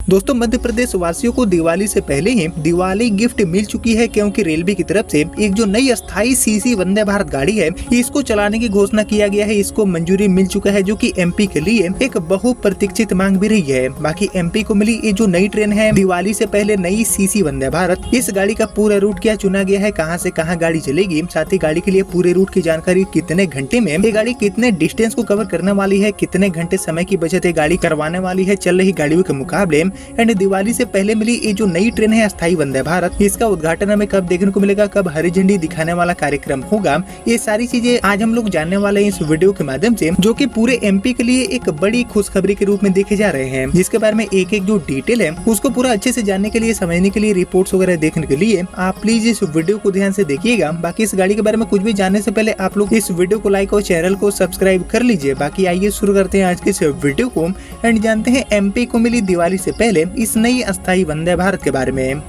दोस्तों मध्य प्रदेश वासियों को दिवाली से पहले ही दिवाली गिफ्ट मिल चुकी है, क्योंकि रेलवे की तरफ से एक जो नई अस्थायी सीसी वंदे भारत गाड़ी है इसको चलाने की घोषणा किया गया है। इसको मंजूरी मिल चुका है, जो कि एमपी के लिए एक बहुप्रतीक्षित मांग भी रही है। बाकी एमपी को मिली ये जो नई ट्रेन है दिवाली से पहले नई सीसी वंदे भारत, इस गाड़ी का पूरा रूट क्या चुना गया है, कहां से कहां गाड़ी चलेगी, साथ ही गाड़ी के लिए पूरे रूट की जानकारी, कितने घंटे में ये गाड़ी कितने डिस्टेंस को कवर करने वाली है, कितने घंटे समय की बचत ये गाड़ी करवाने वाली है चल रही गाड़ियों के मुकाबले। एंड दिवाली से पहले मिली ये जो नई ट्रेन है अस्थायी वंदे भारत, इसका उद्घाटन हमें कब देखने को मिलेगा, कब हरी झंडी दिखाने वाला कार्यक्रम होगा, ये सारी चीजें आज हम लोग जानने वाले हैं इस वीडियो के माध्यम से, जो कि पूरे एमपी के लिए एक बड़ी खुशखबरी के रूप में देखे जा रहे हैं। जिसके बारे में एक एक जो डिटेल है उसको पूरा अच्छे से जानने के लिए, समझने के लिए, रिपोर्ट्स वगैरह देखने के लिए आप प्लीज इस वीडियो को ध्यान से देखिएगा। बाकी इस गाड़ी के बारे में कुछ भी जानने से पहले आप लोग इस वीडियो को लाइक और चैनल को सब्सक्राइब कर लीजिए। बाकी आइए शुरू करते हैं आज के इस वीडियो को एंड जानते हैं एमपी को मिली दिवाली से पहले इस नई अस्थायी वंदे भारत के बारे में।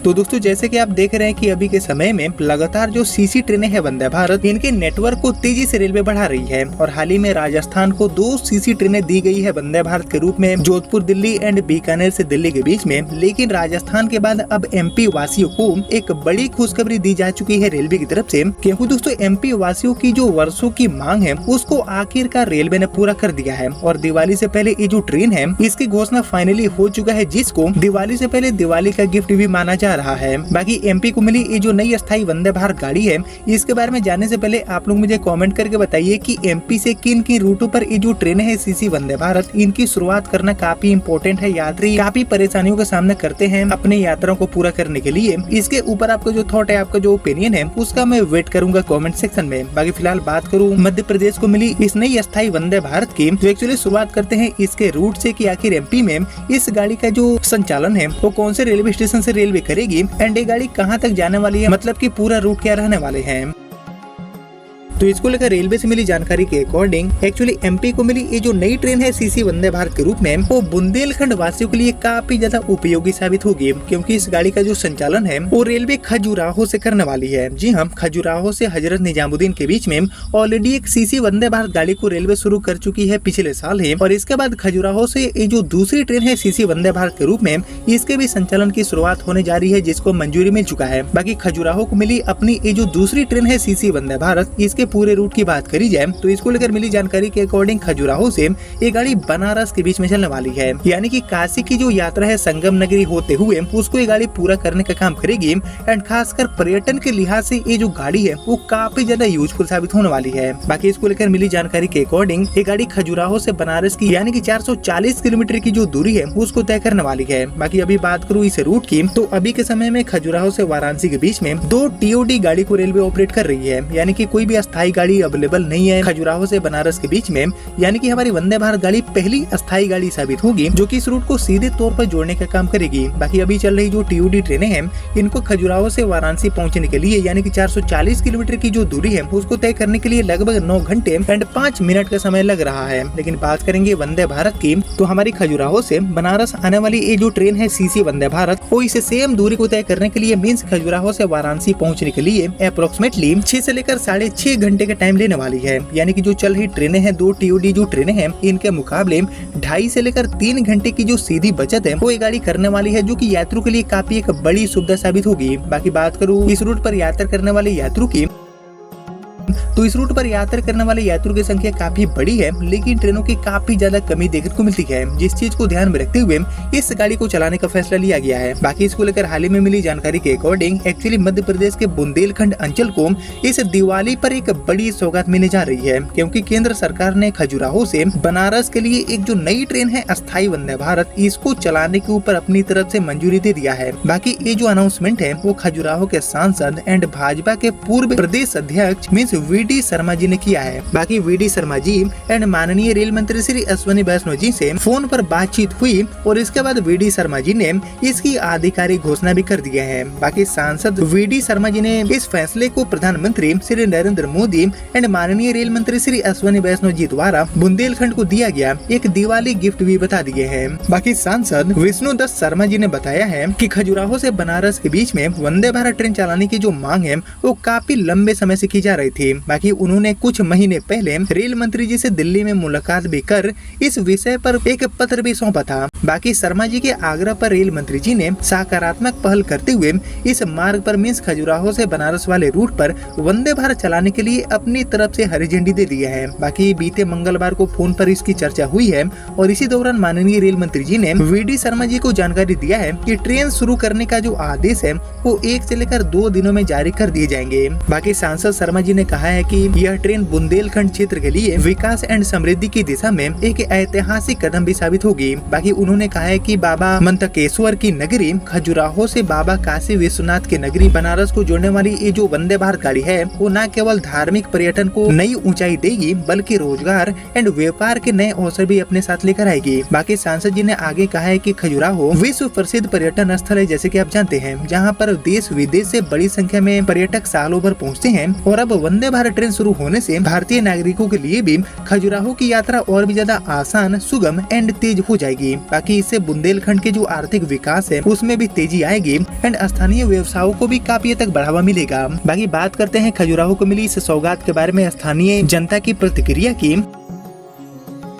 तो दोस्तों जैसे कि आप देख रहे हैं कि अभी के समय में लगातार जो सीसी ट्रेनें हैं वंदे भारत, इनके नेटवर्क को तेजी से रेलवे बढ़ा रही है और हाल ही में राजस्थान को 2 सीसी ट्रेनें दी गई है वंदे भारत के रूप में, जोधपुर दिल्ली एंड बीकानेर से दिल्ली के बीच में। लेकिन राजस्थान के बाद अब एमपी वासियों को एक बड़ी खुशखबरी दी जा चुकी है रेलवे की तरफ से, क्योंकि दोस्तों एमपी वासियों की जो वर्षों की मांग है उसको आखिरकार रेलवे ने पूरा कर दिया है और दिवाली से पहले ये जो ट्रेन है इसकी घोषणा फाइनली हो चुका है, जिसको दिवाली से पहले दिवाली का गिफ्ट भी माना जा रहा है। बाकी एमपी को मिली ये जो नई अस्थायी वंदे भारत गाड़ी है इसके बारे में जानने से पहले आप लोग मुझे कमेंट करके बताइए कि एमपी से किन किन रूटों पर ये जो ट्रेन है सीसी वंदे भारत, इनकी शुरुआत करना काफी इम्पोर्टेंट है। यात्री काफी परेशानियों का सामना करते हैं अपने यात्राओं को पूरा करने के लिए। इसके ऊपर आपका जो थॉट है, आपका जो ओपिनियन है, उसका मैं वेट करूंगा कमेंट सेक्शन में। बाकी फिलहाल बात करूँ मध्य प्रदेश को मिली इस नई अस्थायी वंदे भारत की, जो एक्चुअली शुरुआत करते हैं इसके रूट से कि आखिर एमपी में इस गाड़ी का जो संचालन है वो कौन से रेलवे स्टेशन से रेलवे करेगी एंड ये गाड़ी कहां तक जाने वाली है, मतलब कि पूरा रूट क्या रहने वाले हैं। तो इसको लेकर रेलवे से मिली जानकारी के अकॉर्डिंग एक्चुअली एमपी को मिली ये जो नई ट्रेन है सीसी वंदे भारत के रूप में, वो बुंदेलखंड वासियों के लिए काफी ज्यादा उपयोगी साबित होगी, क्योंकि इस गाड़ी का जो संचालन है वो रेलवे खजुराहो से करने वाली है। जी हाँ, खजुराहो से हजरत निजामुद्दीन के बीच में ऑलरेडी एक सीसी वंदे भारत गाड़ी को रेलवे शुरू कर चुकी है पिछले साल ही, और इसके बाद खजुराहो से ये जो दूसरी ट्रेन है सीसी वंदे भारत के रूप में, इसके भी संचालन की शुरुआत होने जा रही है, जिसको मंजूरी मिल चुका है। बाकी खजुराहो को मिली अपनी ये जो दूसरी ट्रेन है सीसी वंदे भारत, इसके पूरे रूट की बात करी जाए तो इसको लेकर मिली जानकारी के अकॉर्डिंग खजुराहो से ये गाड़ी बनारस के बीच में चलने वाली है, यानी कि काशी की जो यात्रा है संगम नगरी होते हुए उसको ये गाड़ी पूरा करने का काम करेगी। एंड खासकर पर्यटन के लिहाज से ये जो गाड़ी है वो काफी ज्यादा यूजफुल साबित होने वाली है। बाकी इसको लेकर मिली जानकारी के अकॉर्डिंग ये गाड़ी खजुराहो से बनारस की यानी कि 440 किलोमीटर की जो दूरी है उसको तय करने वाली है। बाकी अभी बात करूँ इस रूट की, तो अभी के समय में खजुराहो से वाराणसी के बीच में 2 टीओडी गाड़ी को रेलवे ऑपरेट कर रही है, यानी कि कोई भी अस्थायी गाड़ी अवेलेबल नहीं है खजुराहो से बनारस के बीच में, यानी कि हमारी वंदे भारत गाड़ी पहली अस्थायी गाड़ी साबित होगी जो कि इस रूट को सीधे तौर पर जोड़ने का काम करेगी। बाकी अभी चल रही जो टीओडी ट्रेनें हैं इनको खजुराहो से वाराणसी पहुंचने के लिए यानी कि 440 किलोमीटर की जो दूरी है उसको तय करने के लिए लगभग 9 घंटे एंड 5 मिनट का समय लग रहा है। लेकिन बात करेंगे वंदे भारत की, तो हमारी खजुराहो से बनारस आने वाली ये जो ट्रेन है सीसी वंदे भारत, वो इसे सेम दूरी को तय करने के लिए मीन्स खजुराहो से वाराणसी पहुंचने के लिए अप्रोक्सीमेटली 6 से लेकर 6.5 घंटे का टाइम लेने वाली है। यानी कि जो चल रही ट्रेनें हैं 2 टीओडी जो ट्रेनें हैं इनके मुकाबले 2.5 से लेकर 3 घंटे की जो सीधी बचत है वो ये गाड़ी करने वाली है, जो कि यात्रियों के लिए काफी एक बड़ी सुविधा साबित होगी। बाकी बात करूँ इस रूट पर यात्रा करने वाले यात्रियों की, तो इस रूट पर यात्रा करने वाले यात्रियों की संख्या काफी बड़ी है, लेकिन ट्रेनों की काफी ज्यादा कमी देखने को मिलती है, जिस चीज को ध्यान में रखते हुए इस गाड़ी को चलाने का फैसला लिया गया है। बाकी इसको लेकर हाल ही में मिली जानकारी के अकॉर्डिंग एक्चुअली मध्य प्रदेश के बुंदेलखंड अंचल को इस दिवाली पर एक बड़ी सौगात मिलने जा रही है, क्योंकि केंद्र सरकार ने खजुराहो से बनारस के लिए एक जो नई ट्रेन है अस्थायी वंदे भारत, इसको चलाने के ऊपर अपनी तरफ से मंजूरी दे दिया है। बाकी ये जो अनाउंसमेंट है वो खजुराहो के सांसद एंड भाजपा के पूर्व प्रदेश अध्यक्ष मीन्स वीडी शर्मा जी ने किया है। बाकी वीडी शर्मा जी एंड माननीय रेल मंत्री श्री अश्विनी वैष्णव जी से फोन पर बातचीत हुई और इसके बाद वीडी शर्मा जी ने इसकी आधिकारिक घोषणा भी कर दिया है। बाकी सांसद वीडी शर्मा जी ने इस फैसले को प्रधानमंत्री श्री नरेंद्र मोदी एंड माननीय रेल मंत्री श्री अश्विनी वैष्णव जी द्वारा बुंदेलखंड को दिया गया एक दिवाली गिफ्ट भी बता दिए हैं। बाकी सांसद विष्णु दत्त शर्मा जी ने बताया है कि खजुराहो से बनारस के बीच में वंदे भारत ट्रेन चलाने की जो मांग है वो काफी लंबे समय से की जा रही थी। बाकी उन्होंने कुछ महीने पहले रेल मंत्री जी से दिल्ली में मुलाकात भी कर इस विषय पर एक पत्र भी सौंपा था। बाकी शर्मा जी के आग्रह पर रेल मंत्री जी ने सकारात्मक पहल करते हुए इस मार्ग पर मीन्स खजुराहो से बनारस वाले रूट पर वंदे भारत चलाने के लिए अपनी तरफ से हरी झंडी दे दी है। बाकी बीते मंगलवार को फोन पर इसकी चर्चा हुई है और इसी दौरान माननीय रेल मंत्री जी ने वीडी शर्मा जी को जानकारी दिया है कि ट्रेन शुरू करने का जो आदेश है वो 1 से लेकर 2 दिनों में जारी कर दिए जाएंगे। बाकी सांसद शर्मा जी ने कहा है कि यह ट्रेन बुंदेलखंड क्षेत्र के लिए विकास एंड समृद्धि की दिशा में एक ऐतिहासिक कदम भी साबित होगी। बाकी उन्होंने कहा है कि बाबा मंतकेश्वर की नगरी खजुराहो से बाबा काशी विश्वनाथ की नगरी बनारस को जोड़ने वाली ये जो वंदे भारत गाड़ी है वो न केवल धार्मिक पर्यटन को नई ऊंचाई देगी बल्कि रोजगार एंड व्यापार के नए अवसर भी अपने साथ लेकर आएगी। बाकी सांसद जी ने आगे कहा है कि खजुराहो विश्व प्रसिद्ध पर्यटन स्थल है, जैसे कि आप जानते हैं, जहां पर देश विदेश से बड़ी संख्या में पर्यटक सालों भर पहुंचते हैं। और अब वंदे भारत ट्रेन शुरू होने से भारतीय नागरिकों के लिए भी खजुराहो की यात्रा और भी ज्यादा आसान, सुगम एंड तेज हो जाएगी। बाकी इससे बुंदेलखंड के जो आर्थिक विकास है उसमें भी तेजी आएगी एंड स्थानीय व्यवसायों को भी काफी हद तक बढ़ावा मिलेगा। बाकी बात करते हैं खजुराहो को मिली इस सौगात के बारे में स्थानीय जनता की प्रतिक्रिया की।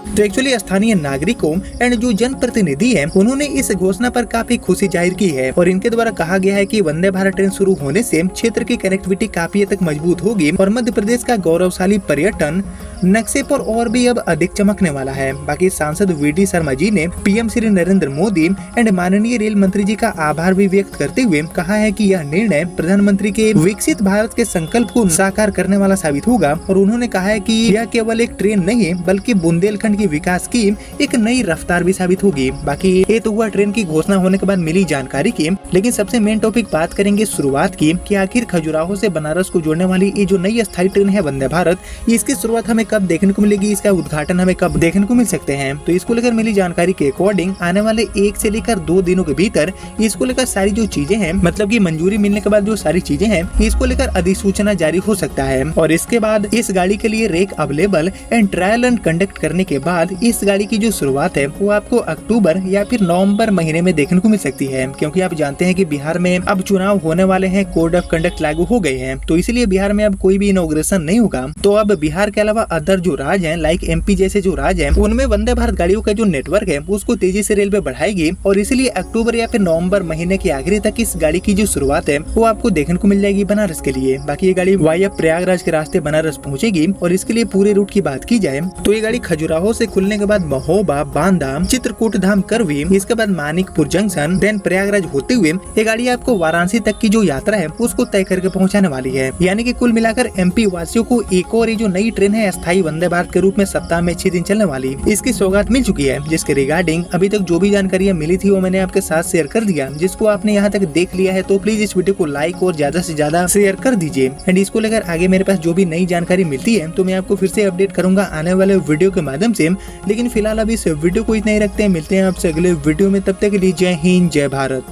तो एक्चुअली स्थानीय नागरिकों एंड जो जनप्रतिनिधि हैं उन्होंने इस घोषणा पर काफी खुशी जाहिर की है और इनके द्वारा कहा गया है कि वंदे भारत ट्रेन शुरू होने से क्षेत्र की कनेक्टिविटी काफी हद तक मजबूत होगी और मध्य प्रदेश का गौरवशाली पर्यटन नक्शे पर और भी अब अधिक चमकने वाला है। बाकी सांसद वीडी शर्मा जी ने पीएम श्री नरेंद्र मोदी एंड माननीय रेल मंत्री जी का आभार भी व्यक्त करते हुए कहा है कि यह निर्णय प्रधानमंत्री के विकसित भारत के संकल्प को साकार करने वाला साबित होगा। और उन्होंने कहा है कि यह केवल एक ट्रेन नहीं बल्कि बुंदेलखंड की विकास की एक नई रफ्तार भी साबित होगी। बाकी ये तो हुआ ट्रेन की घोषणा होने के बाद मिली जानकारी की, लेकिन सबसे मेन टॉपिक बात करेंगे शुरुआत की कि आखिर खजुराहो से बनारस को जोड़ने वाली ये जो नई अस्थायी ट्रेन है वंदे भारत, इसकी शुरुआत हमें कब देखने को मिलेगी, इसका उद्घाटन हमें कब देखने को मिल सकते हैं। तो इसको लेकर मिली जानकारी के अकॉर्डिंग आने वाले 1 से लेकर 2 दिनों के भीतर इसको लेकर सारी जो चीजें हैं, मतलब कि मंजूरी मिलने के बाद जो सारी चीजें हैं, इसको लेकर अधिसूचना जारी हो सकता है। और इसके बाद इस गाड़ी के लिए rake available and trial and conduct करने के बाद इस गाड़ी की जो शुरुआत है वो आपको अक्टूबर या फिर नवंबर महीने में देखने को मिल सकती है। क्योंकि आप जानते हैं कि बिहार में अब चुनाव होने वाले हैं, कोड ऑफ कंडक्ट लागू हो गए हैं, तो इसलिए बिहार में अब कोई भी इनॉग्रेशन नहीं होगा। तो अब बिहार के अलावा अदर जो राज्य हैं लाइक एमपी जैसे जो राज्य हैं उनमें वंदे भारत गाड़ियों का जो नेटवर्क है उसको तेजी से रेलवे बढ़ाएगी और इसलिए अक्टूबर या फिर नवंबर महीने के आखिरी तक इस गाड़ी की जो शुरुआत है वो आपको देखने को मिल जाएगी बनारस के लिए। बाकी ये गाड़ी वाया प्रयागराज के रास्ते बनारस पहुंचेगी और इसके लिए पूरे रूट की बात की जाए तो ये गाड़ी खजुराहो से खुलने के बाद महोबा, बांदा, चित्रकूट धाम, करवी, इसके बाद मानिकपुर जंक्शन, देन प्रयागराज होते हुए ये गाड़ी आपको वाराणसी तक की जो यात्रा है उसको तय करके पहुंचाने वाली है। यानी कि कुल मिलाकर एमपी वासियों को एक और ये जो नई ट्रेन है अस्थायी वंदे भारत के रूप में सप्ताह में 6 दिन चलने वाली, इसकी सौगात मिल चुकी है। जिसके रिगार्डिंग अभी तक जो भी जानकारियां मिली थी वो मैंने आपके साथ शेयर कर दिया। जिसको आपने यहाँ तक देख लिया है तो प्लीज इस वीडियो को लाइक और ज्यादा से ज्यादा शेयर कर दीजिए। एंड इसको लेकर आगे मेरे पास जो भी नई जानकारी मिलती है तो मैं आपको फिर से अपडेट करूंगा आने वाले वीडियो के माध्यम से। लेकिन फिलहाल अभी इस वीडियो को इतना ही रखते हैं, मिलते हैं आपसे अगले वीडियो में, तब तक के लिए जय हिंद, जय भारत।